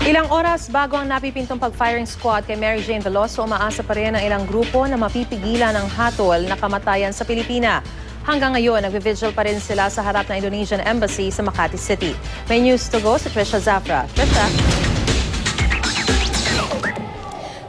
Ilang oras bago ang napipintong pag-firing squad kay Mary Jane Veloso, umaasa pa rin ang ilang grupo na mapipigilan ang hatol na kamatayan sa Pilipina. Hanggang ngayon, nagvigil pa rin sila sa harap ng Indonesian Embassy sa Makati City. May news to go sa Trisha Zafra. Trisha?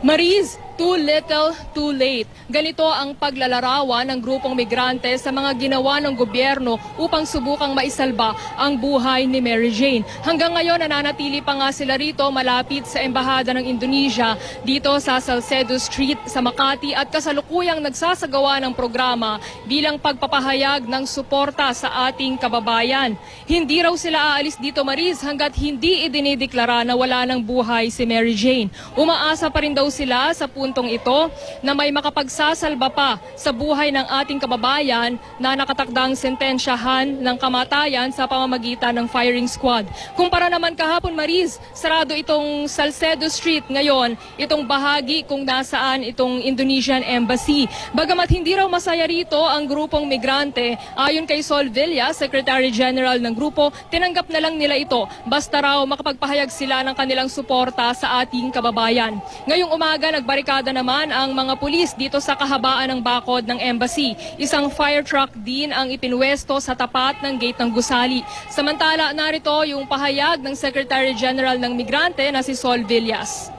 Mariz, too little, too late. Ganito ang paglalarawan ng grupong migrante sa mga ginawa ng gobyerno upang subukang maisalba ang buhay ni Mary Jane. Hanggang ngayon, nananatili pa nga sila rito malapit sa Embahada ng Indonesia dito sa Salcedo Street sa Makati at kasalukuyang nagsasagawa ng programa bilang pagpapahayag ng suporta sa ating kababayan. Hindi raw sila aalis dito, Mariz, hanggat hindi idinideklara na wala ng buhay si Mary Jane. Umaasa pa rin daw sila sa puntong ito na may makapagsasalba pa sa buhay ng ating kababayan na nakatakdang sentensyahan ng kamatayan sa pamamagitan ng firing squad. Kumpara naman kahapon, Mariz, sarado itong Salcedo Street ngayon, itong bahagi kung nasaan itong Indonesian Embassy. Bagamat hindi raw masaya rito ang grupong migrante, ayon kay Sol Villa, Secretary General ng grupo, tinanggap na lang nila ito basta raw makapagpahayag sila ng kanilang suporta sa ating kababayan. Ngayong umaga, nagbarikada naman ang mga pulis dito sa kahabaan ng bakod ng embassy. Isang fire truck din ang ipinwesto sa tapat ng gate ng gusali. Samantala, narito yung pahayag ng Secretary General ng Migrante na si Sol Villas.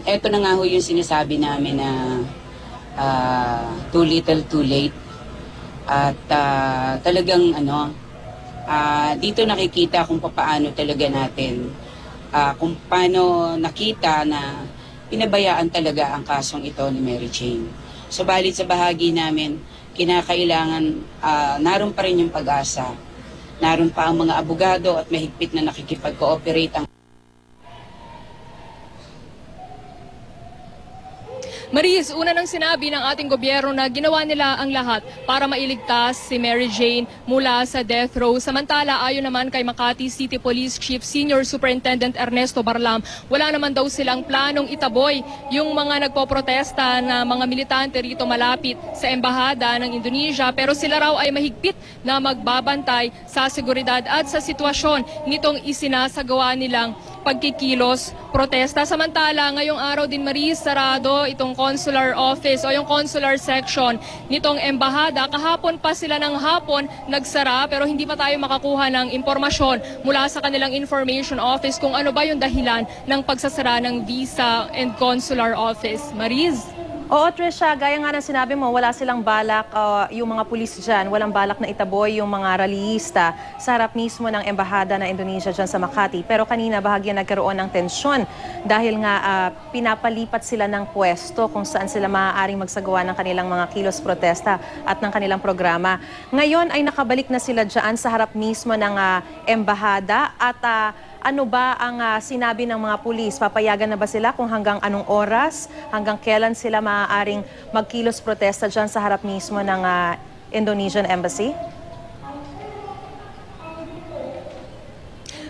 Ito na nga ho yung sinasabi namin na too little, too late. At talagang dito nakikita kung paano talaga natin kung paano nakita na pinabayaan talaga ang kasong ito ni Mary Jane. Subalit sa bahagi namin, kinakailangan naroon pa rin yung pag-asa. Naroon pa ang mga abogado at mahigpit na nakikipag-cooperate ang Mariz, una nang sinabi ng ating gobyerno na ginawa nila ang lahat para mailigtas si Mary Jane mula sa death row. Samantala, ayon naman kay Makati City Police Chief Senior Superintendent Ernesto Barlam, wala naman daw silang planong itaboy yung mga nagpoprotesta na mga militante rito malapit sa Embahada ng Indonesia, pero sila raw ay mahigpit na magbabantay sa seguridad at sa sitwasyon nitong isinasagawa nilang pagkikilos protesta. Samantala, ngayong araw din, Mariz, sarado itong consular office o yung consular section nitong embahada. Kahapon pa sila ng hapon nagsara pero hindi pa tayo makakuha ng impormasyon mula sa kanilang information office kung ano ba yung dahilan ng pagsasara ng visa and consular office. Mariz? Oo, Trisha, gaya nga ng sinabi mo, wala silang balak, yung mga pulis dyan, walang balak na itaboy yung mga rallyista sa harap mismo ng Embahada ng Indonesia dyan sa Makati. Pero kanina bahagyan nagkaroon ng tensyon dahil nga pinapalipat sila ng pwesto kung saan sila maaaring magsagawa ng kanilang mga kilos protesta at ng kanilang programa. Ngayon ay nakabalik na sila dyan sa harap mismo ng Embahada at ano ba ang sinabi ng mga pulis? Papayagan na ba sila kung hanggang anong oras, hanggang kailan sila maaaring magkilos protesta dyan sa harap mismo ng Indonesian Embassy?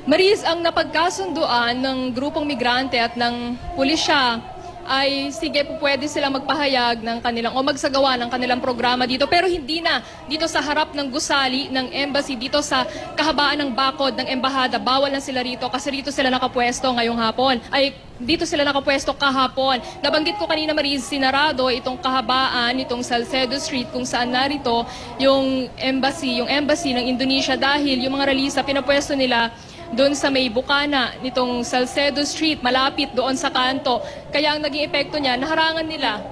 Mariz, ang napagkasunduan ng grupong migrante at ng pulisya ay sige po pwede sila magpahayag ng kanilang o magsagawa ng kanilang programa dito, pero hindi na dito sa harap ng gusali ng embassy, dito sa kahabaan ng bakod ng embahada. Bawal na sila rito kasi rito sila nakapwesto ngayong hapon. Dito sila nakapwesto kahapon. Nabanggit ko kanina, Mariz, sinarado itong kahabaan itong Salcedo Street kung saan narito yung embassy ng Indonesia dahil yung mga rallyista pinapwesto nila doon sa may bukana nitong Salcedo Street, malapit doon sa kanto. Kaya ang naging epekto niya, naharangan nila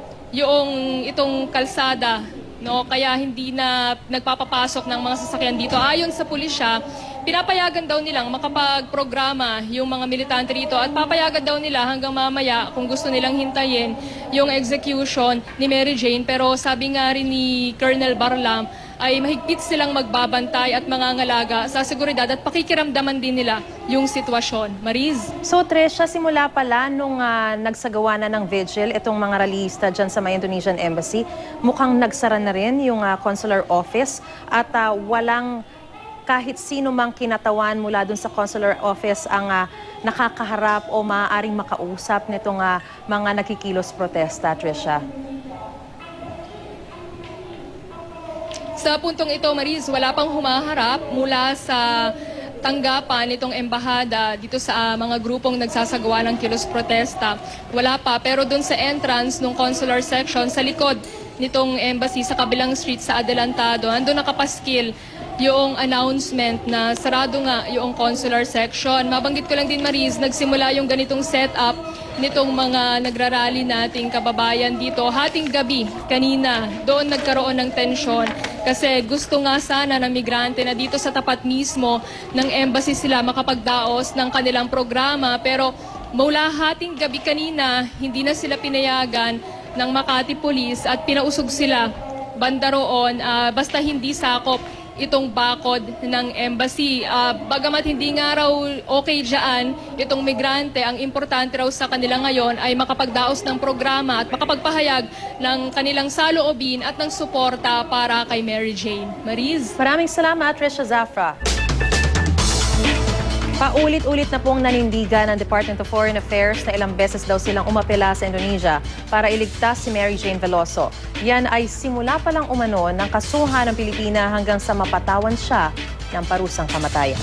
itong kalsada, no? Kaya hindi na nagpapapasok ng mga sasakyan dito. Ayon sa pulisya, pinapayagan daw nilang makapagprograma yung mga militante rito at papayagan daw nila hanggang mamaya kung gusto nilang hintayin yung execution ni Mary Jane. Pero sabi nga rin ni Colonel Barlam, ay mahigpit silang magbabantay at mangangalaga sa seguridad at pakikiramdaman din nila yung sitwasyon. Mariz? So, Trisha, simula pala nung nagsagawa na ng vigil itong mga rallyista dyan sa may Indonesian Embassy, mukhang nagsara na rin yung consular office at walang kahit sino mang kinatawan mula dun sa consular office ang nakakaharap o maaaring makausap nitong mga nakikilos protesta, Trisha. Sa puntong ito, Mariz, wala pang humaharap mula sa tanggapan itong embahada dito sa mga grupong nagsasagawa ng kilos protesta. Wala pa, pero doon sa entrance ng consular section, sa likod nitong embassy sa kabilang street sa Adelantado, andun nakapaskil yung announcement na sarado nga yung consular section. Mabanggit ko lang din, Mariz, nagsimula yung ganitong setup nitong mga nagrarally nating kababayan dito. Hating gabi kanina, doon nagkaroon ng tensyon kasi gusto nga sana ng migrante na dito sa tapat mismo ng embassy sila makapagdaos ng kanilang programa. Pero mula hating gabi kanina, hindi na sila pinayagan ng Makati Police at pinausog sila banda roon, basta hindi sakop itong bakod ng embassy. Bagamat hindi nga raw okay dyan itong migrante, ang importante raw sa kanila ngayon ay makapagdaos ng programa at makapagpahayag ng kanilang saloobin at ng suporta para kay Mary Jane. Mariz? Maraming salamat, Trisha Zafra. Paulit-ulit na pong nanindigan ng Department of Foreign Affairs na ilang beses daw silang umapela sa Indonesia para iligtas si Mary Jane Veloso. Yan ay simula pa lang umano ng kasuhan ng Pilipina hanggang sa mapatawan siya ng parusang kamatayan.